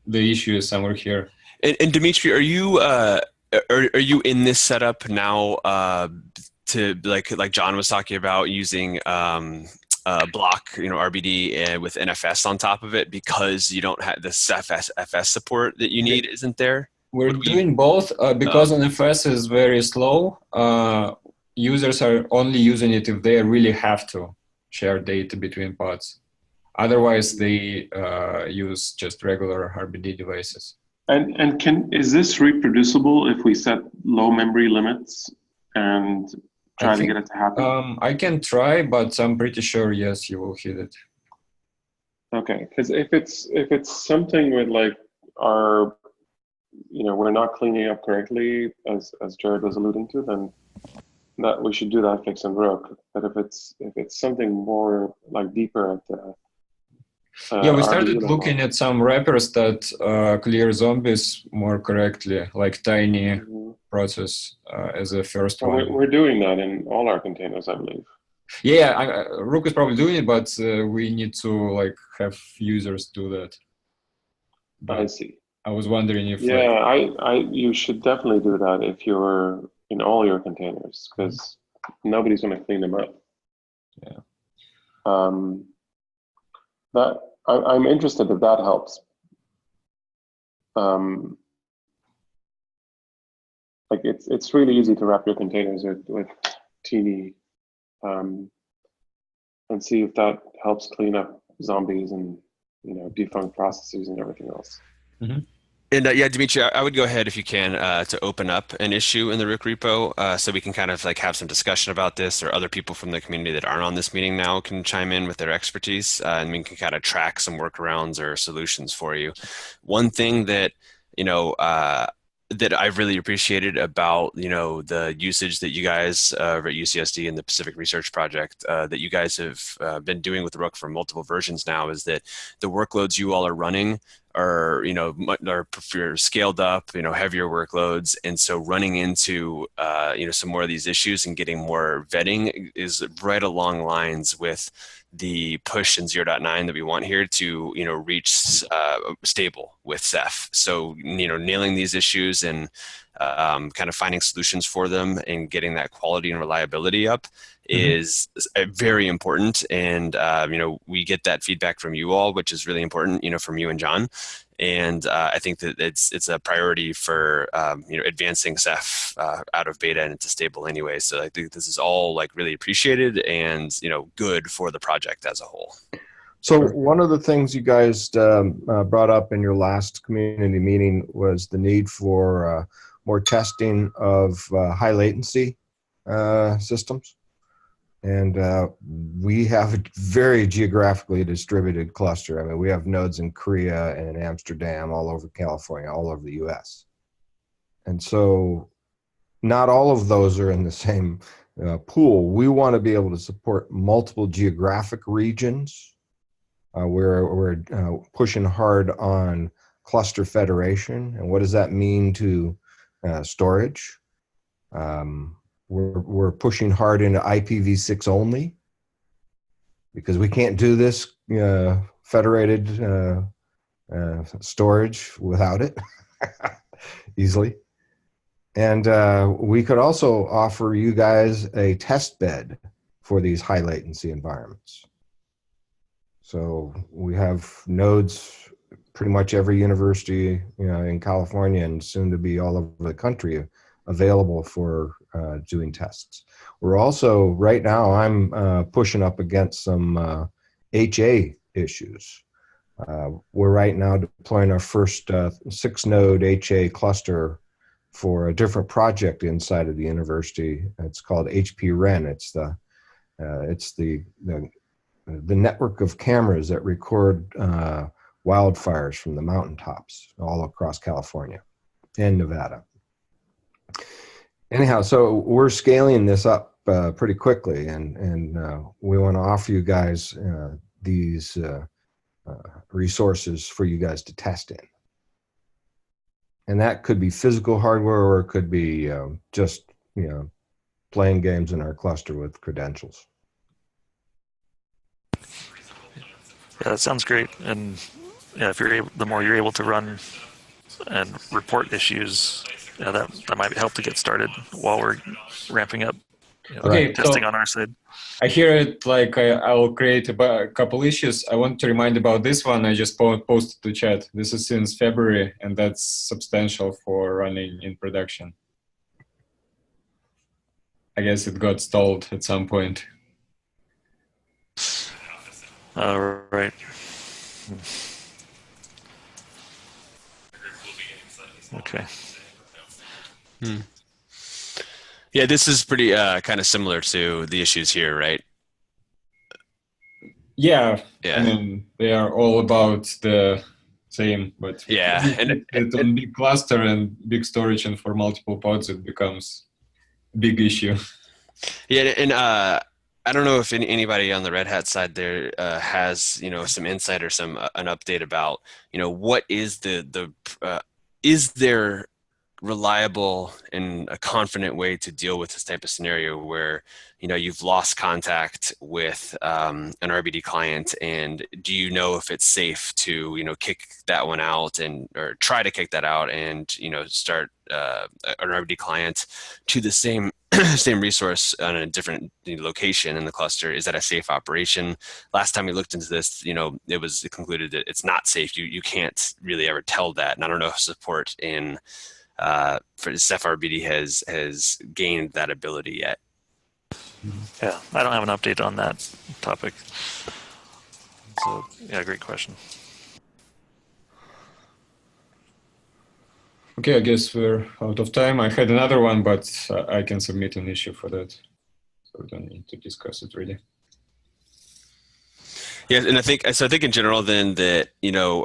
the issue is somewhere here. And Dimitri, are you in this setup now to like John was talking about using block RBD with NFS on top of it because you don't have this FS support that you need, isn't there? We're doing both because NFS is very slow. Users are only using it if they really have to share data between pods. Otherwise, they use just regular RBD devices. And is this reproducible if we set low memory limits and try to get it to happen? I can try, but I'm pretty sure yes, you will hit it. Okay, because if it's something with like our, we're not cleaning up correctly, as Jared was alluding to, then that we should do that fix in Rook. But if it's something more like deeper at the yeah, we started RBD looking at some wrappers that clear zombies more correctly, like tiny process as a first one. We're doing that in all our containers, I believe. Yeah, Rook is probably doing it, but we need to like have users do that. But I see. I was wondering if you should definitely do that if you're in all your containers, because nobody's going to clean them up. Yeah. I'm interested if that helps. Like it's really easy to wrap your containers with TD, and see if that helps clean up zombies and defunct processes and everything else. Mm-hmm. And yeah, Dimitri, I would go ahead if you can to open up an issue in the Rook repo so we can kind of like have some discussion about this, or other people from the community that aren't on this meeting now can chime in with their expertise, and we can kind of track some workarounds or solutions for you. One thing that, you know, that I've really appreciated about, the usage that you guys at UCSD and the Pacific Research Project that you guys have been doing with Rook for multiple versions now is that the workloads you all are running are scaled up, heavier workloads, and so running into some more of these issues and getting more vetting is right along lines with the push in 0.9 that we want here to reach stable with Ceph. So nailing these issues and kind of finding solutions for them and getting that quality and reliability up is very important. And we get that feedback from you all, which is really important, from you and John. And I think that it's a priority for advancing Ceph out of beta and into stable anyway. So I think this is all like really appreciated and good for the project as a whole. So one of the things you guys brought up in your last community meeting was the need for more testing of high latency systems. And we have a very geographically distributed cluster. I mean, we have nodes in Korea and in Amsterdam, all over California, all over the US. And so not all of those are in the same pool. We want to be able to support multiple geographic regions. We're pushing hard on cluster federation. And what does that mean to storage? We're pushing hard into IPv6 only because we can't do this federated storage without it easily. And we could also offer you guys a test bed for these high latency environments. So we have nodes pretty much every university in California and soon to be all over the country available for doing tests. We're also, right now, I'm pushing up against some HA issues. We're right now deploying our first 6-node HA cluster for a different project inside of the university. It's called HP-REN. It's the network of cameras that record wildfires from the mountaintops all across California and Nevada. Anyhow, so we're scaling this up pretty quickly, and we want to offer you guys these resources for you guys to test in. And that could be physical hardware, or it could be just playing games in our cluster with credentials. Yeah, that sounds great. And yeah, if you're able, the more you're able to run and report issues, that might help to get started while we're ramping up testing on our side. I hear it like I will create a couple issues. I want to remind about this one. I just posted to chat. This is since February, and that's substantial for running in production. I guess it got stalled at some point. Right. Okay. Yeah, this is pretty kind of similar to the issues here, right? Yeah. I mean, they are all about the same, but and on big cluster and big storage and for multiple pods, it becomes a big issue. Yeah, and I don't know if anybody on the Red Hat side there has some insight or an update about what is is there reliable and a confident way to deal with this type of scenario where you've lost contact with an RBD client, and do you know if it's safe to kick that one out or try to kick that out and start an RBD client to the same same resource on a different location in the cluster? Is that a safe operation? Last time we looked into this, it was concluded that it's not safe. You can't really ever tell that, and I don't know if support in for Ceph RBD has gained that ability yet. Yeah, I don't have an update on that topic. So yeah, great question. Okay, I guess we're out of time. I had another one, but I can submit an issue for that. So we don't need to discuss it really. Yeah, and I think in general then that,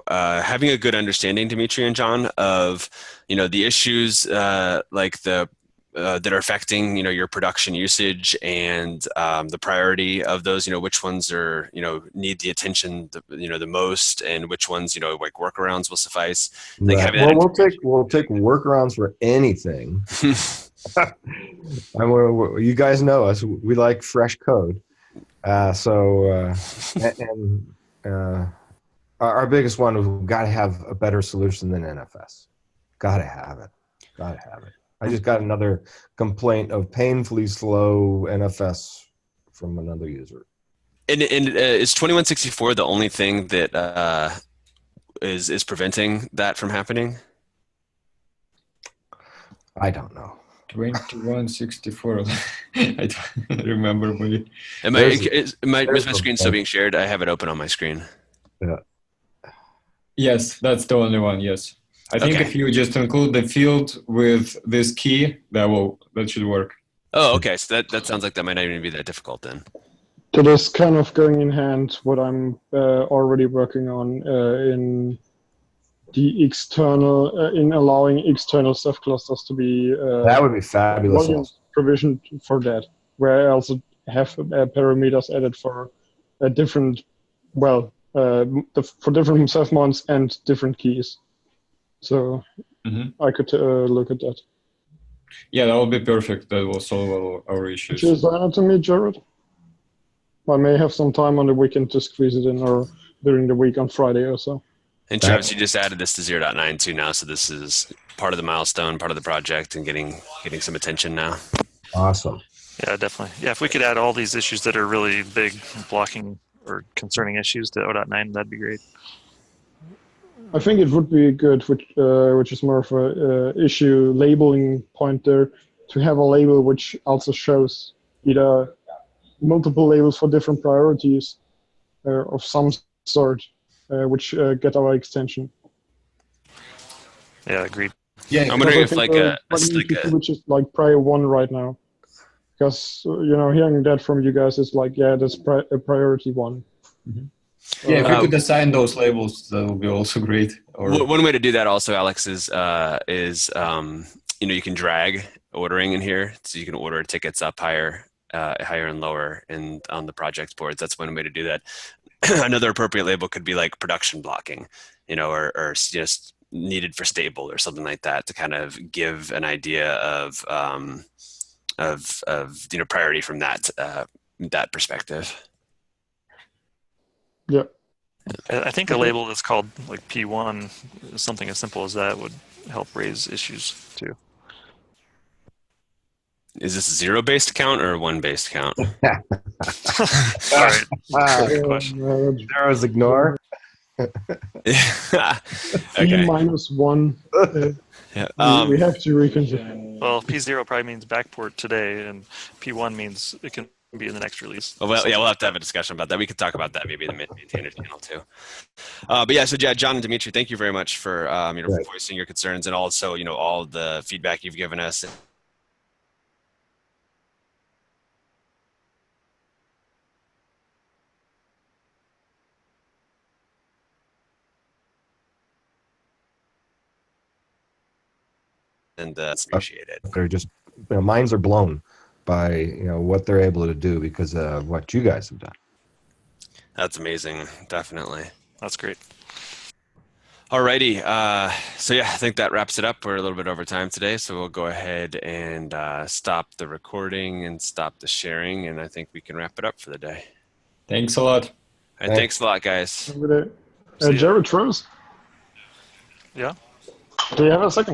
having a good understanding, Dimitri and John, of, the issues like the that are affecting, your production usage and the priority of those, which ones are, need the attention, the most, and which ones, like workarounds will suffice. Like Right. having Well, that we'll take workarounds for anything. You guys know us. We like fresh code. Our biggest one is we've got to have a better solution than NFS. Got to have it. Got to have it. I just got another complaint of painfully slow NFS from another user. And is 2164 the only thing that is preventing that from happening? I don't know. 2164. I don't remember. Is my screen still being shared? I have it open on my screen. Yeah. Yes, that's the only one. Yes. I think if you just include the field with this key, that should work. Oh, okay. So that sounds like that might not even be that difficult then. That is kind of going in hand what I'm already working on in the external, in allowing external Ceph clusters to be that would be fabulous. volume provisioned for that, where I also have parameters added for different, for different Ceph mons and different keys. So I could look at that. Yeah, that would be perfect. That will solve all our issues. Which is to me, Jared. I may have some time on the weekend to squeeze it in, or during the week on Friday or so. And Travis, you just added this to 0.92 now, so this is part of the milestone, part of the project, and getting some attention now. Awesome. Yeah, definitely. Yeah, if we could add all these issues that are really big, blocking or concerning issues to 0.9, that'd be great. I think it would be good, which is more of a issue labeling pointer, to have a label which also shows either multiple labels for different priorities of some sort, which get our extension. Yeah, agreed. Yeah, I'm wondering if which is like prior 1 right now, because hearing that from you guys is like, yeah, that's a priority 1. Mm-hmm. Yeah, if we could assign those labels, that would be also great. Or one way to do that also, Alex, is you can drag ordering in here, so you can order tickets up higher and lower on the project boards. That's one way to do that. Another appropriate label could be like production blocking, or just needed for stable or something like that, to kind of give an idea of priority from that perspective. Yeah. I think a label that's called like P1, something as simple as that, would help raise issues too. Is this a 0-based count or a 1-based count? All right. Good question. Zeros ignore. Okay. P-1. Yeah. We have to reconsider. Well, P0 probably means backport today, and P1 means it can be in the next release. Well, yeah, we'll have to have a discussion about that. We could talk about that maybe in the maintainer channel too. But yeah, so John and Dimitri, thank you very much for voicing your concerns, and also all the feedback you've given us. And it's appreciated. They're just minds are blown by what they're able to do because of what you guys have done. That's amazing. Definitely. That's great. Alrighty. So yeah, I think that wraps it up. We're a little bit over time today, so we'll go ahead and stop the recording and stop the sharing, and I think we can wrap it up for the day. Thanks a lot. All right, thanks a lot, guys. Jared, Travis? Yeah. Do you have a second?